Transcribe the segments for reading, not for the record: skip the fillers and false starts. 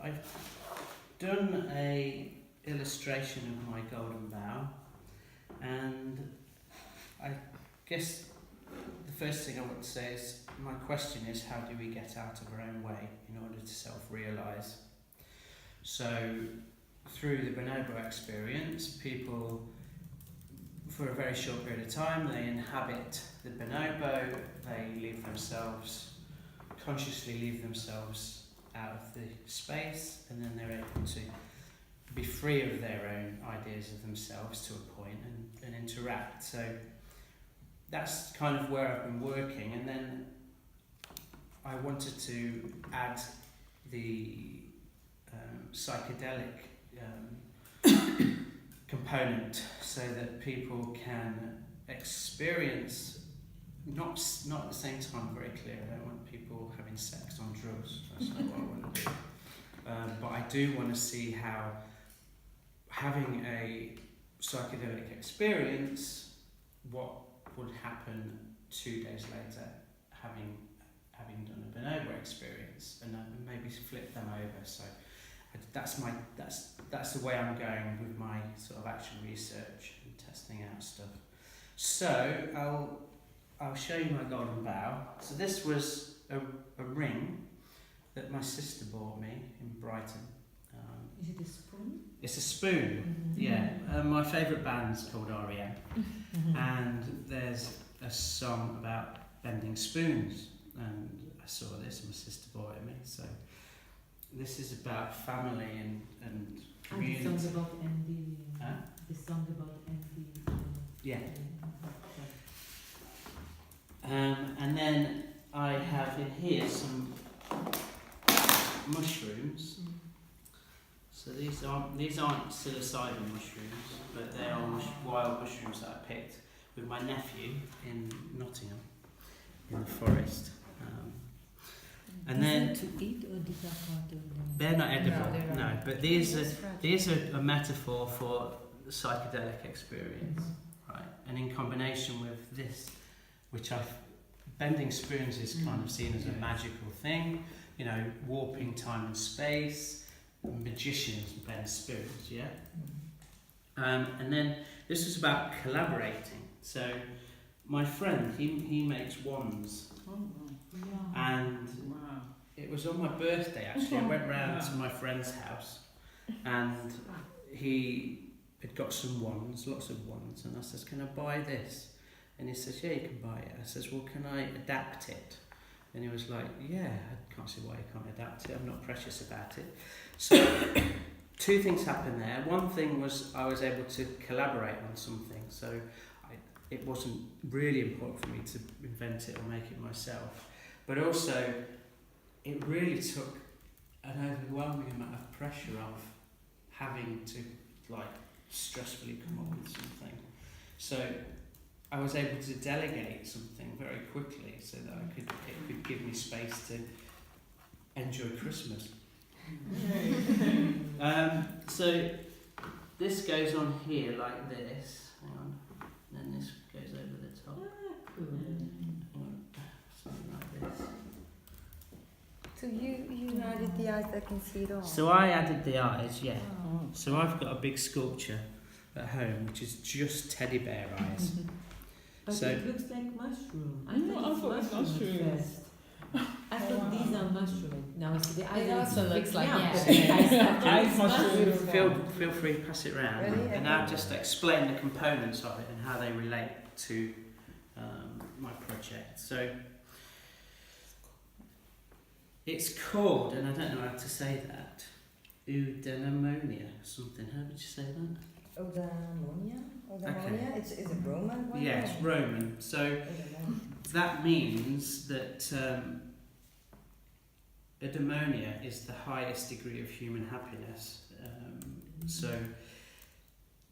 I've done a illustration of my golden bough, and I guess the first thing I want to say is my question is, how do we get out of our own way in order to self-realise? So through the Bonobo experience, people for a very short period of time they inhabit the bonobo, they leave themselves, consciously leave themselves out of the space, and then they're able to be free of their own ideas of themselves to a point and interact. So that's kind of where I've been working, and then I wanted to add the psychedelic component so that people can experience, not at the same time, very clear, I don't want people having sex on drugs, that's not what I want to do. But I do want to see how having a psychedelic experience, what would happen 2 days later, having done a Bonobo experience, and maybe flip them over. So that's the way I'm going with my sort of actual research and testing out stuff. So I'll show you my golden bough. So this was a ring that my sister bought me in Brighton. Is it a spoon? It's a spoon, yeah. My favourite band's called R.E.M. And there's a song about bending spoons, and I saw this and my sister bought it me. So this is about family and community. And the song about envy. Huh? The song about envy. Yeah. And then I have in here some mushrooms. So these aren't psilocybin mushrooms, but they are wild mushrooms that I picked with my nephew in Nottingham, in the forest. And then to eat, or these are part of them? They're not edible, No, they're no. not. But these are a metaphor for the psychedelic experience, right? And in combination with this, bending spoons is kind of seen as a magical thing, you know, warping time and space. Magicians bend spoons, yeah. And then this is about collaborating. So my friend, he makes wands, and it was on my birthday actually. I went round to my friend's house, and he had got some wands, lots of wands, and I says, "Can I buy this?" And he says, "Yeah, you can buy it." I says, "Well, can I adapt it?" And he was like, "Yeah, I can't see why you can't adapt it. I'm not precious about it." So two things happened there. One thing was I was able to collaborate on something. So it wasn't really important for me to invent it or make it myself. But also, it really took an overwhelming amount of pressure off having to stressfully come up with something. So I was able to delegate something very quickly so that it could give me space to enjoy Christmas. So this goes on here like this. Hang on. And then this goes over the top. Cool. Something like this. So you added the eyes that can see it all. So I added the eyes, yeah. Oh. So I've got a big sculpture at home which is just teddy bear eyes. But So- it looks like mushroom. I No, I thought thought it's it was mushroom mushroom. first. I thought these are mushroom. Now it's the eyes. It also looks like Eyes mushroom. Feel free to pass it around, Really? and I'll just explain the components of it and how they relate to my project. So it's called, and I don't know how to say that, eudaimonia, something. How would you say that? Eudaimonia? Okay. Is it Roman one? Yeah, it's Roman. So Eudaimonia. that means that eudaimonia is the highest degree of human happiness. So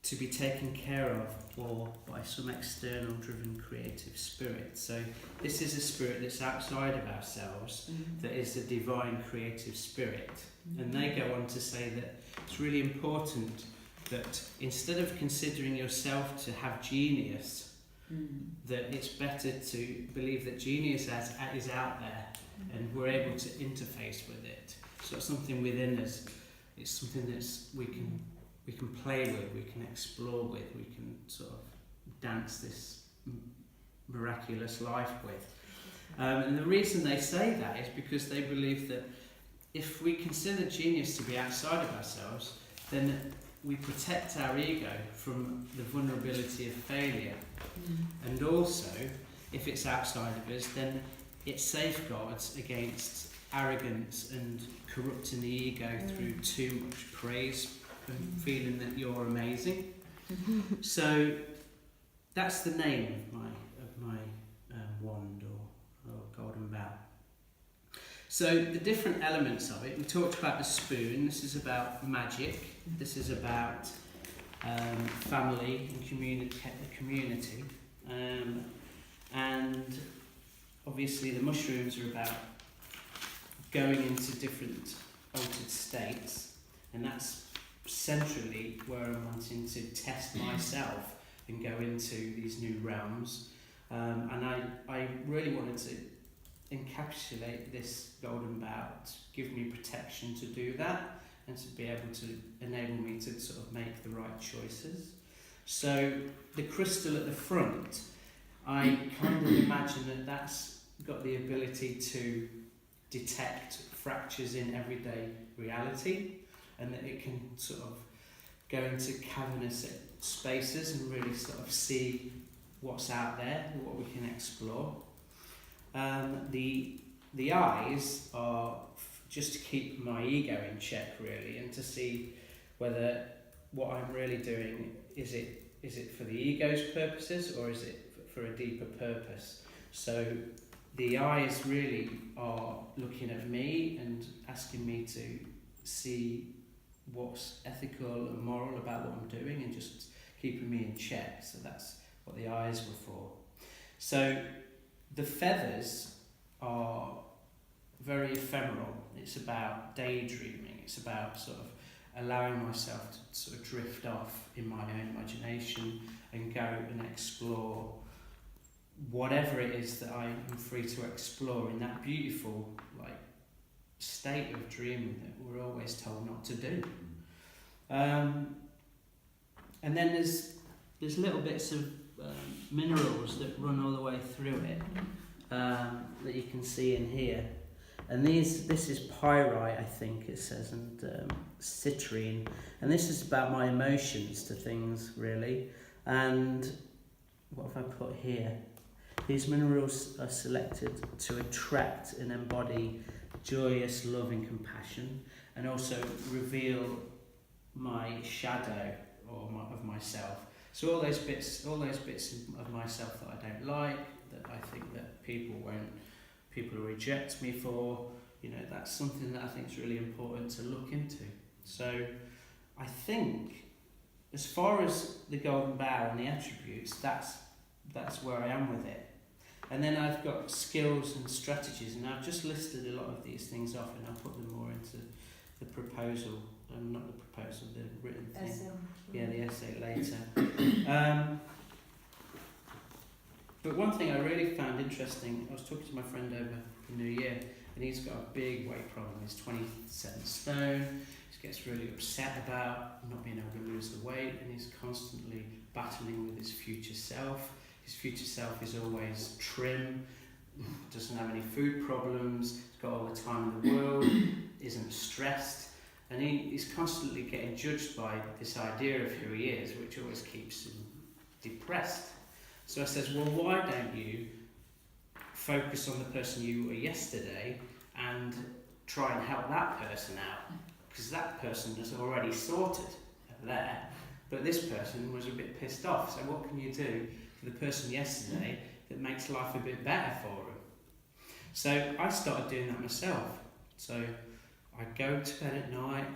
to be taken care of or by some external driven creative spirit. So this is a spirit that's outside of ourselves, that is the divine creative spirit. And they go on to say that it's really important that instead of considering yourself to have genius, that it's better to believe that genius is out there and we're able to interface with it. sort of something within us. It's something we can play with, we can explore with, we can sort of dance this miraculous life with. And the reason they say that is because they believe that if we consider genius to be outside of ourselves, then we protect our ego from the vulnerability of failure. And also, if it's outside of us, then it safeguards against arrogance and corrupting the ego through too much praise and feeling that you're amazing. So that's the name of my wand or golden bough. So the different elements of it, we talked about the spoon. This is about magic. This is about family and community. And obviously the mushrooms are about going into different altered states, and that's centrally where I'm wanting to test myself and go into these new realms. And I really wanted to encapsulate this golden bough to give me protection to do that and to be able to enable me to sort of make the right choices. So the crystal at the front, I kind of imagine that that's got the ability to detect fractures in everyday reality, and that it can sort of go into cavernous spaces and really sort of see what's out there, what we can explore. The eyes are just to keep my ego in check, really, and to see whether what I'm really doing is it for the ego's purposes or is it for a deeper purpose. So the eyes really are looking at me and asking me to see what's ethical and moral about what I'm doing and just keeping me in check. So that's what the eyes were for. So the feathers are very ephemeral. It's about daydreaming. It's about sort of allowing myself to sort of drift off in my own imagination and go and explore whatever it is that I am free to explore in that beautiful state of dreaming that we're always told not to do. And then there's little bits of minerals that run all the way through it that you can see in here. And this is pyrite, I think it says, and citrine. And this is about my emotions to things, really. And what have I put here? These minerals are selected to attract and embody joyous love and compassion, and also reveal my shadow of myself. So all those bits of myself that I don't like, that I think that people will reject me for, that's something that I think is really important to look into. So I think as far as the golden bough and the attributes, that's where I am with it. And then I've got skills and strategies, and I've just listed a lot of these things off, and I'll put them more into the proposal, not the proposal, the written thing. Essay. Yeah, the essay later. But one thing I really found interesting, I was talking to my friend over the New Year, and he's got a big weight problem. He's 27 stone. He gets really upset about not being able to lose the weight, and he's constantly battling with his future self. His future self is always trim, doesn't have any food problems, he's got all the time in the world, isn't stressed, and he's constantly getting judged by this idea of who he is, which always keeps him depressed. So I says, well, why don't you focus on the person you were yesterday and try and help that person out? Because that person is already sorted there, but this person was a bit pissed off. So what can you do for the person yesterday that makes life a bit better for him? So I started doing that myself. So I go to bed at night,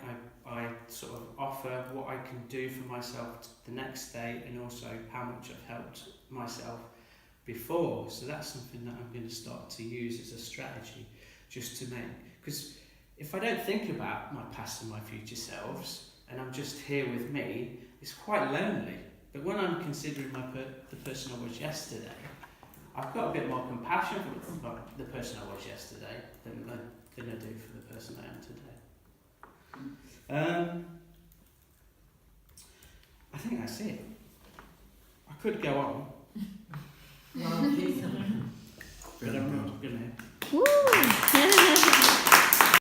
I sort of offer what I can do for myself the next day, and also how much I've helped myself before. So that's something that I'm going to start to use as a strategy, just to make, because if I don't think about my past and my future selves, and I'm just here with me, it's quite lonely. But when I'm considering the person I was yesterday, I've got a bit more compassion for the person I was yesterday than I do for the person I am today. I think that's it. I could go on. Wow, Jason.